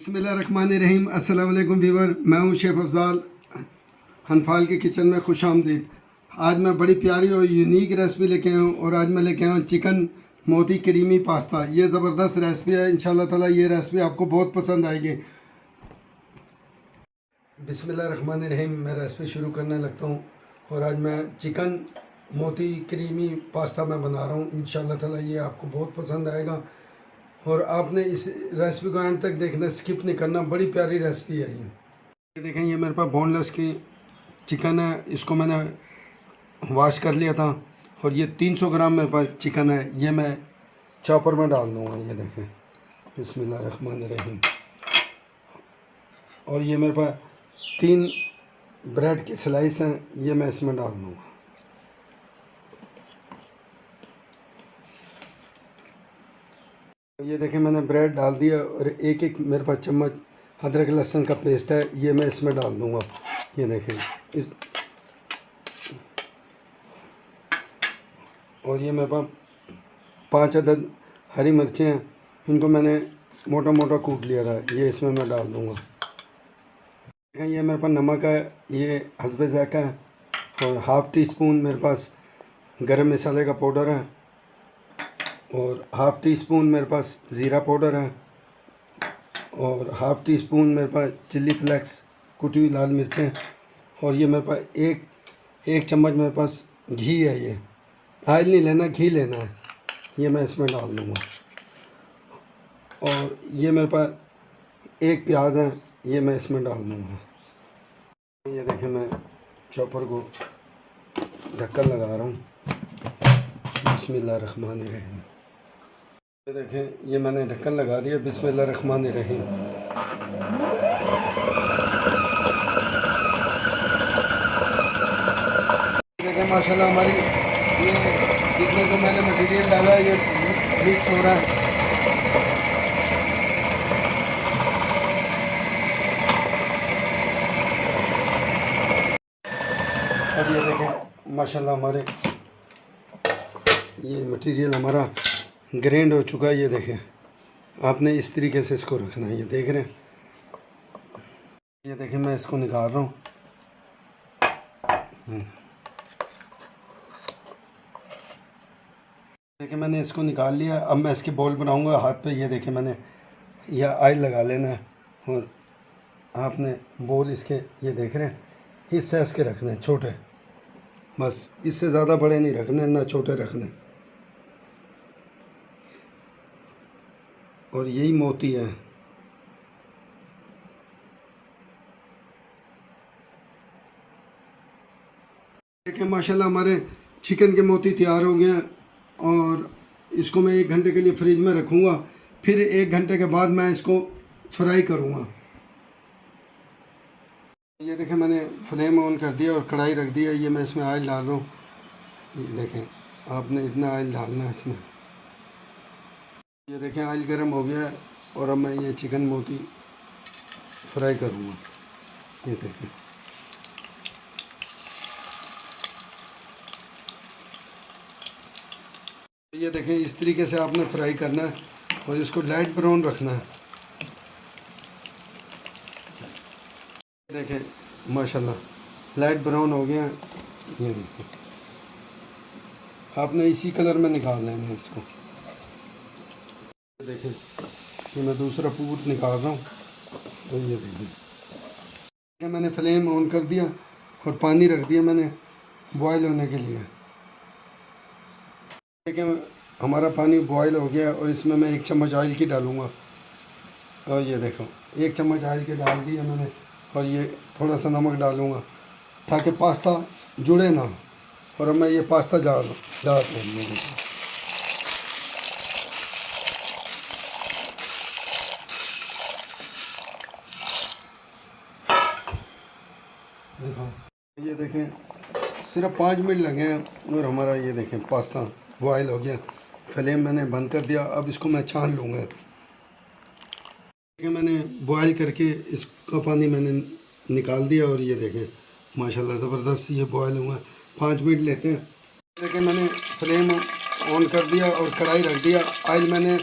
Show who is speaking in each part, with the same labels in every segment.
Speaker 1: बिस्मिल्लाहिर्रहमानिर्रहीम। अस्सलाम वालेकुम व्यूवर, मैं हूँ शेफ़ अफजाल। हनफाल के किचन में खुश आमदीद। आज मैं बड़ी प्यारी और यूनिक रेसिपी लेके आया हूँ और आज मैं लेके आया हूँ चिकन मोती क्रीमी पास्ता। ये ज़बरदस्त रेसिपी है, इंशाल्लाह ताला ये रेसिपी आपको बहुत पसंद आएगी। बिस्मिल्लाहिर्रहमानिर्रहीम। मैं रेसिपी शुरू करने लगता हूँ और आज मैं चिकन मोती क्रीमी पास्ता मैं बना रहा हूँ। इंशाल्लाह ताला ये आपको बहुत पसंद आएगा और आपने इस रेसिपी को एंड तक देखना, स्किप नहीं करना। बड़ी प्यारी रेसिपी है ये देखें, ये मेरे पास बोनलेस की चिकन है, इसको मैंने वॉश कर लिया था और ये 300 ग्राम मेरे पास चिकन है। ये मैं चॉपर में डाल दूँगा। ये देखें, बिस्मिल्लाहिर्रहमानिर्रहीम। और ये मेरे पास 3 ब्रेड की स्लाइस हैं, ये मैं इसमें डाल दूँगा। ये देखें, मैंने ब्रेड डाल दिया और एक एक मेरे पास चम्मच अदरक लहसुन का पेस्ट है, ये मैं इसमें डाल दूँगा। ये देखें इस, और ये मेरे पास 5 अदद हरी मिर्चें हैं, इनको मैंने मोटा मोटा कूट लिया था, ये इसमें मैं डाल दूँगा। देखें, ये मेरे पास नमक है, ये हस्बे ज़ायक़ा है और हाफ़ टी स्पून मेरे पास गरम मसाले का पाउडर है और हाफ़ टी स्पून मेरे पास ज़ीरा पाउडर है और हाफ़ टी स्पून मेरे पास चिल्ली फ्लेक्स कुटी हुई लाल मिर्चें। और ये मेरे पास एक चम्मच मेरे पास घी है। ये ऑयल नहीं लेना, घी लेना है, ये मैं इसमें डाल दूँगा। और ये मेरे पास एक प्याज है, ये मैं इसमें डाल दूँगा। ये देखें, मैं चॉपर को ढक्कन लगा रहा हूँ। बिस्मिल्लाहिर्रहमानिर्रहीम। ये देखें, ये मैंने ढक्कन लगा दिया। बिस्मिल्लाहिर्रहमानिर्रहीम। देखें माशाल्लाह हमारी ये जितने को मैंने मटेरियल डाला है ये मिक्स हो रहा है। अब ये देखें माशाल्लाह हमारे ये मटेरियल हमारा ग्राइंड हो चुका है। ये देखें, आपने इस तरीके से इसको रखना है। ये देख रहे हैं, ये देखें मैं इसको निकाल रहा हूँ। देखिए मैंने इसको निकाल लिया। अब मैं इसकी बॉल बनाऊंगा हाथ पे। ये देखें, मैंने यह ऑयल लगा लेना है और आपने बॉल इसके ये देख रहे हैं इस साइज़ के रखने हैं, छोटे, बस इससे ज़्यादा बड़े नहीं रखने, ना छोटे रखने। और यही मोती है। देखिए माशाल्लाह हमारे चिकन के मोती तैयार हो गए हैं और इसको मैं 1 घंटे के लिए फ्रिज में रखूँगा। फिर 1 घंटे के बाद मैं इसको फ्राई करूँगा। ये देखें, मैंने फ्लेम ऑन कर दिया और कढ़ाई रख दिया। ये मैं इसमें ऑयल डाल रहा हूँ। ये देखें, आपने इतना ऑयल डालना है इसमें। ये देखें ऑयल गर्म हो गया है और अब मैं ये चिकन मोती फ्राई करूँगा। ये देखें, ये देखें इस तरीके से आपने फ्राई करना है और इसको लाइट ब्राउन रखना है। देखें माशाल्लाह लाइट ब्राउन हो गया है। ये देखें, आपने इसी कलर में निकाल लेना है इसको। देखें, ये मैं दूसरा पूर निकाल रहा हूँ। तो ये देखें, मैंने फ्लेम ऑन कर दिया और पानी रख दिया मैंने बॉयल होने के लिए। देखिए हमारा पानी बॉयल हो गया और इसमें मैं 1 चम्मच ऑयल की डालूँगा। और ये देखो 1 चम्मच ऑयल की डाल दिया मैंने और ये थोड़ा सा नमक डालूँगा ताकि पास्ता जुड़े ना। और अब मैं ये पास्ता डाल दूँगा। देखो, ये देखें सिर्फ 5 मिनट लगे हैं और हमारा ये देखें पास्ता बॉयल हो गया। फ्लेम मैंने बंद कर दिया। अब इसको मैं छान लूँगा। देखिए मैंने बॉयल करके इसका पानी मैंने निकाल दिया और ये देखें माशाल्लाह ज़बरदस्त ये बॉयल हुआ। 5 मिनट लेते हैं। देखिए मैंने फ्लेम ऑन कर दिया और कढ़ाई रख दिया। ऑयल मैंने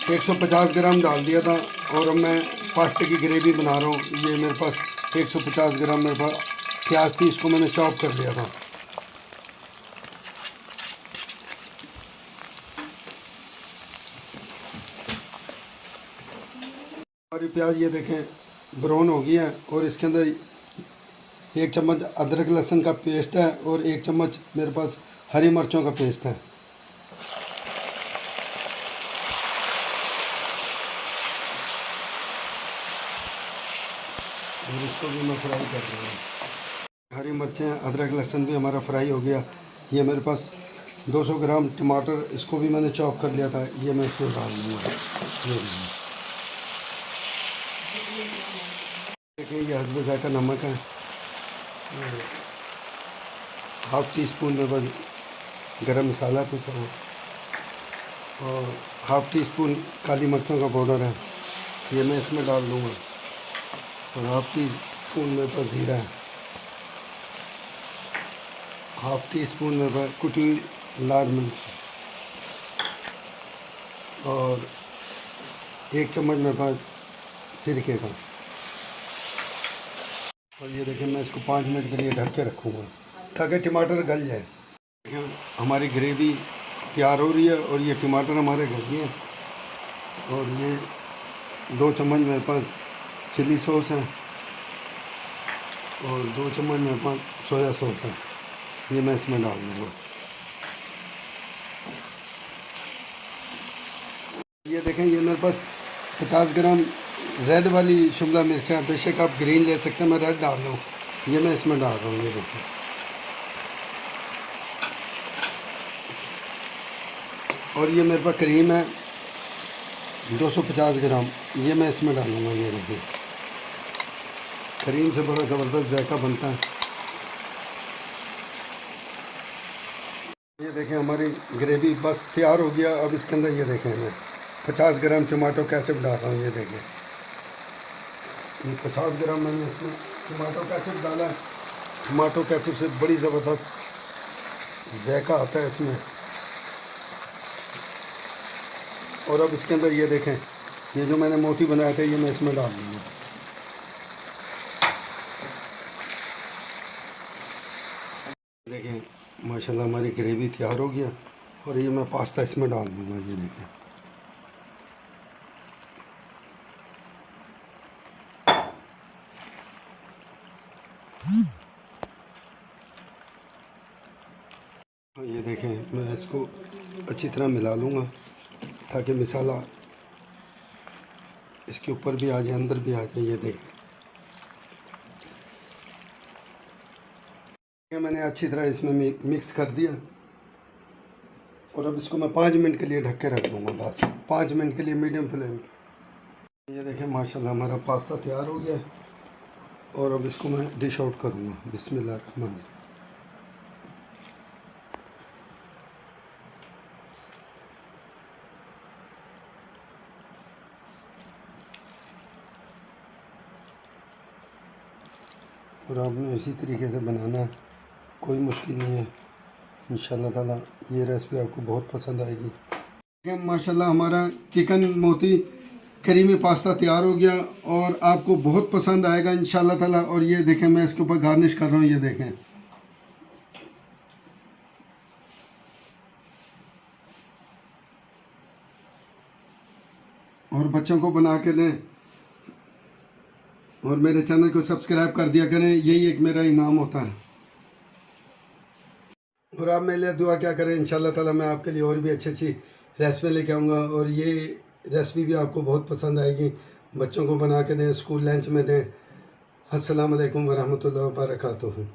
Speaker 1: 150 ग्राम डाल दिया था और अब मैं पास्ते की ग्रेवी बना रहा हूँ। ये मेरे पास 150 ग्राम मेरे पास प्याज थी, इसको मैंने चॉप कर लिया था। और ये प्याज ये देखें ब्राउन हो गया है, और इसके अंदर 1 चम्मच अदरक लहसुन का पेस्ट है और 1 चम्मच मेरे पास हरी मिर्चों का पेस्ट है। और इसको भी मैं फ्राई कर रहा हूँ। हरी मिर्चें अदरक लहसुन भी हमारा फ्राई हो गया। ये मेरे पास 200 ग्राम टमाटर, इसको भी मैंने चॉप कर लिया था, ये मैं इसमें डाल दूँगा। देखिए ये हस्बे जायका नमक है, 1/2 टीस्पून में बस गरम मसाला पीसा है, और 1/2 टीस्पून काली मिर्चों का पाउडर है, ये मैं इसमें डाल दूँगा। और 1/2 टीस्पून में बस जीरा है, 1/2 टीस्पून में बस कुटी लाल मिर्च, और 1 चम्मच में बस सिरके का। और ये देखिए मैं इसको 5 मिनट के लिए ढक के रखूँगा ताकि टमाटर गल जाए। हमारी ग्रेवी तैयार हो रही है और ये टमाटर हमारे गल गए हैं। और ये 2 चम्मच मेरे पास चिली सॉस है और 2 चम्मच मेरे पास सोया सॉस है, ये मैं इसमें डाल दूँगा। ये देखें ये मेरे पास 50 ग्राम रेड वाली शिमला मिर्च है, बेशक आप ग्रीन ले सकते हैं, मैं रेड डाल रहा हूँ, ये मैं इसमें डाल रहा हूँ। ये देखिए और ये मेरे पास क्रीम है 250 ग्राम, ये मैं इसमें डालूँगा। ये देखिए क्रीम से बड़ा ज़बरदस्त जायका बनता है। ये देखें हमारी ग्रेवी बस तैयार हो गया। अब इसके अंदर ये देखें मैं 50 ग्राम टमाटो केचप डाल रहा हूँ। ये देखें ये 50 ग्राम मैंने इसमें टमाटो केचप डाला है। टमाटो केचप से बड़ी ज़बरदस्त जायका आता है इसमें। और अब इसके अंदर ये देखें ये जो मैंने मोती बनाए थे, ये मैं इसमें डाल दूँगा। देखें माशाल्लाह हमारी ग्रेवी तैयार हो गया और ये मैं पास्ता इसमें डाल दूँगा। ये देखें ये देखें मैं इसको अच्छी तरह मिला लूँगा ताकि मसाला इसके ऊपर भी आ जाए, अंदर भी आ जाए। ये देखें मैंने अच्छी तरह इसमें मिक्स कर दिया और अब इसको मैं 5 मिनट के लिए ढक के रख दूँगा, बस 5 मिनट के लिए मीडियम फ्लेम पे। ये देखें माशाल्लाह हमारा पास्ता तैयार हो गया है और अब इसको मैं डिश आउट करूँगा। बिस्मिल्लाहिर्रहमानिर्रहीम। और आपने इसी तरीके से बनाना है, कोई मुश्किल नहीं है। इंशाल्लाह ताला ये रेसिपी आपको बहुत पसंद आएगी। माशाल्लाह हमारा चिकन मोती करीमी पास्ता तैयार हो गया और आपको बहुत पसंद आएगा इंशाल्लाह ताला। और ये देखें मैं इसके ऊपर गार्निश कर रहा हूँ। ये देखें और बच्चों को बना के दें और मेरे चैनल को सब्सक्राइब कर दिया करें, यही एक मेरा इनाम होता है। और आप मेरे लिए दुआ क्या करें, इंशाल्लाह ताला मैं आपके लिए और भी अच्छी रेसिपी लेके आऊँगा और ये रेसिपी भी आपको बहुत पसंद आएगी। बच्चों को बना के दें, स्कूल लंच में दें। अस्सलाम वालेकुम वरहमतुल्लाहि व बरकातुहू।